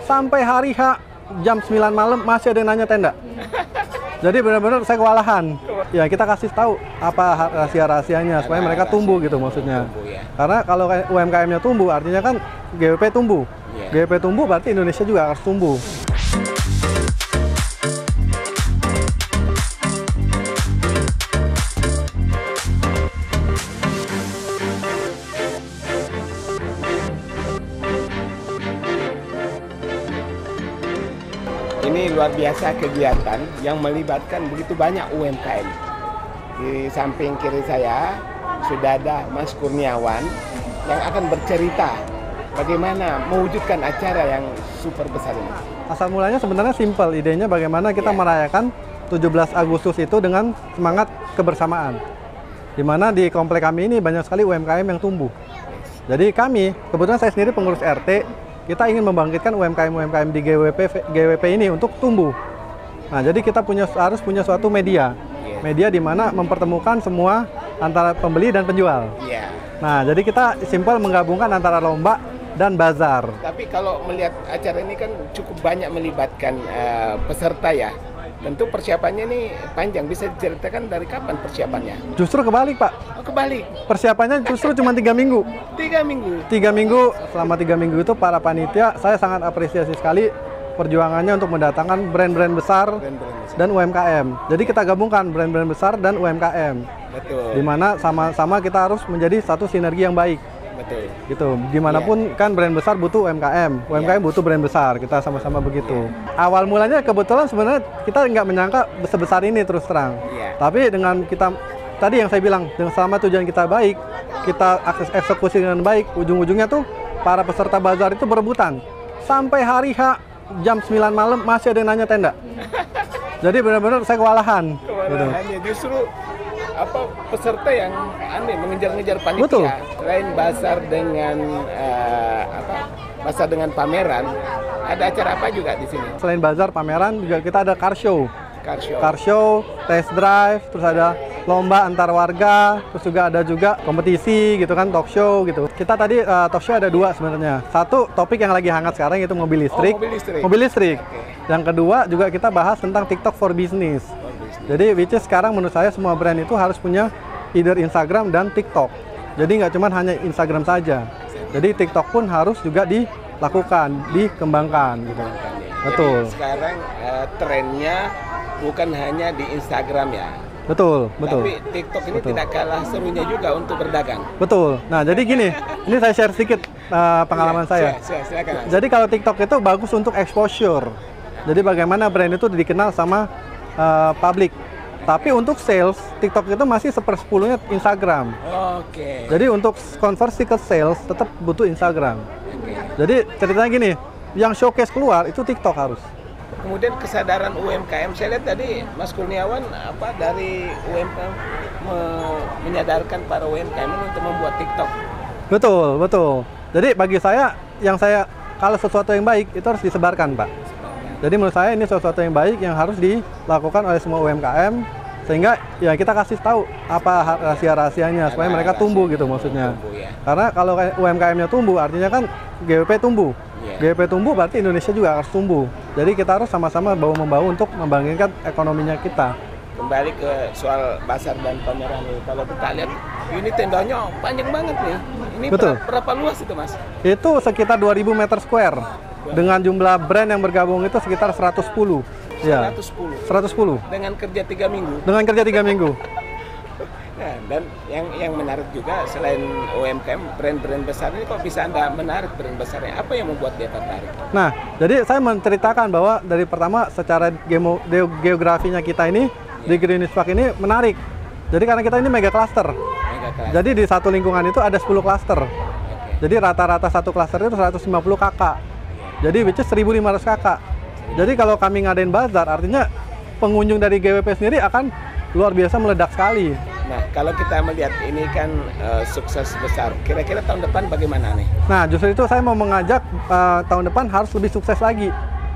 sampai hari H jam 9 malam masih ada yang nanya tenda. Jadi benar-benar saya kewalahan. Ya kita kasih tahu apa rahasia-rahasianya supaya mereka tumbuh gitu maksudnya. Karena kalau UMKM-nya tumbuh artinya kan GWP tumbuh. GWP tumbuh berarti Indonesia juga harus tumbuh. Ini luar biasa kegiatan yang melibatkan begitu banyak UMKM. Di samping kiri saya sudah ada Mas Kurniawan yang akan bercerita bagaimana mewujudkan acara yang super besar ini. Asal mulanya sebenarnya simpel, idenya bagaimana kita merayakan 17 Agustus itu dengan semangat kebersamaan. Di mana di komplek kami ini banyak sekali UMKM yang tumbuh. Jadi kami, kebetulan saya sendiri pengurus RT, kita ingin membangkitkan UMKM di GWP ini untuk tumbuh. Nah, jadi kita harus punya suatu media di mana mempertemukan semua antara pembeli dan penjual. Nah, jadi kita simpel menggabungkan antara lomba dan bazar. Tapi kalau melihat acara ini kan cukup banyak melibatkan peserta ya. Tentu persiapannya ini panjang. Bisa diceritakan dari kapan persiapannya? Justru kebalik, Pak. Oh, kebalik. Persiapannya justru cuma 3 minggu. 3 minggu? 3 minggu. Selama 3 minggu itu para panitia, saya sangat apresiasi sekali perjuangannya untuk mendatangkan brand-brand besar dan UMKM. Jadi kita gabungkan brand-brand besar dan UMKM. Betul. Dimana sama-sama kita harus menjadi satu sinergi yang baik. Betul. Gitu. Dimanapun kan brand besar butuh UMKM, UMKM butuh brand besar. Kita sama-sama begitu. Awal mulanya kebetulan sebenarnya kita nggak menyangka sebesar ini terus terang. Tapi dengan kita tadi yang saya bilang, dengan selama tujuan kita baik, kita eksekusi dengan baik, ujung-ujungnya tuh para peserta bazar itu berebutan. Sampai hari H jam 9 malam masih ada yang nanya tenda. Jadi benar-benar saya kewalahan. Kewalahannya justru peserta yang aneh mengejar-ngejar panitia. Betul. Selain bazar dengan bazar dengan pameran, ada acara apa juga di sini? Selain bazar pameran juga kita ada car show. Car show, test drive, terus ada lomba antar warga, terus juga ada kompetisi gitu kan, talk show gitu. Kita tadi talk show ada 2 sebenarnya. Satu topik yang lagi hangat sekarang itu mobil listrik. Mobil listrik. Yang kedua juga kita bahas tentang TikTok for business. Jadi which is sekarang menurut saya semua brand itu harus punya either Instagram dan TikTok. Jadi nggak cuma hanya Instagram saja. Jadi TikTok pun harus juga dilakukan, dikembangkan gitu. Betul. Jadi sekarang trennya bukan hanya di Instagram ya. Betul. Tapi TikTok ini tidak kalah serunya juga untuk berdagang. Betul. Nah, jadi gini, ini saya share sedikit pengalaman saya. Silakan. Jadi kalau TikTok itu bagus untuk exposure. Jadi bagaimana brand itu dikenal sama publik. Tapi untuk sales, TikTok itu masih 1/10-nya Instagram. Oke. Jadi untuk konversi ke sales tetap butuh Instagram. Jadi ceritanya gini, yang showcase keluar itu TikTok harus. Kemudian kesadaran UMKM, saya lihat tadi Mas Kurniawan dari UMKM menyadarkan para UMKM untuk membuat TikTok. Betul. Jadi bagi saya, kalau sesuatu yang baik itu harus disebarkan, Pak. Jadi menurut saya ini sesuatu yang baik yang harus dilakukan oleh semua UMKM sehingga ya kita kasih tahu apa rahasia-rahasianya supaya mereka tumbuh gitu maksudnya. Karena kalau UMKM-nya tumbuh artinya kan GWP tumbuh. GWP tumbuh berarti Indonesia juga harus tumbuh. Jadi kita harus sama-sama bahu-membahu untuk membangkitkan ekonominya kita. Kembali ke soal pasar dan pameran nih. Kalau kita lihat ini tendanya panjang banget nih. Ini berapa luas itu, Mas? Itu sekitar 2000 meter square. Dengan jumlah brand yang bergabung itu sekitar 110. 110. Dengan kerja 3 minggu. Nah, dan yang menarik juga selain UMKM, brand-brand besar ini kok bisa Anda menarik brand besarnya? Apa yang membuat dia tertarik? Nah, jadi saya menceritakan bahwa dari pertama secara geografinya kita ini di Greenwich Park ini menarik. Jadi karena kita ini mega cluster. Jadi di satu lingkungan itu ada 10 cluster. Jadi rata-rata satu cluster itu 150 kakak. Jadi which is 1.500 kakak. Jadi kalau kami ngadain bazar, artinya pengunjung dari GWP sendiri akan luar biasa meledak sekali. Nah, kalau kita melihat ini kan sukses besar, kira-kira tahun depan bagaimana nih? Nah, justru itu saya mau mengajak tahun depan harus lebih sukses lagi.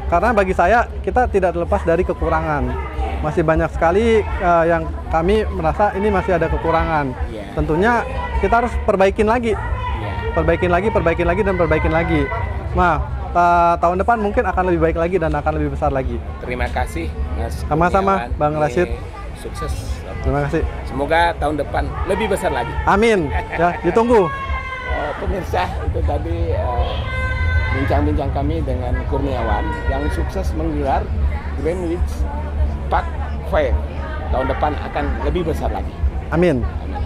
Karena bagi saya, kita tidak terlepas dari kekurangan. Masih banyak sekali yang kami merasa ini masih ada kekurangan. Tentunya kita harus perbaikin lagi. Perbaikin lagi, dan perbaikin lagi. Nah, tahun depan mungkin akan lebih baik lagi dan akan lebih besar lagi. Terima kasih Mas Sama-sama, Kurniawan. Bang Ini Rashid. Sukses. Terima kasih. Semoga tahun depan lebih besar lagi. Amin. Ya, ditunggu. Pemirsa, itu tadi bincang-bincang kami dengan Kurniawan yang sukses menggelar Greenwich Park Fair. Tahun depan akan lebih besar lagi. Amin. Amin.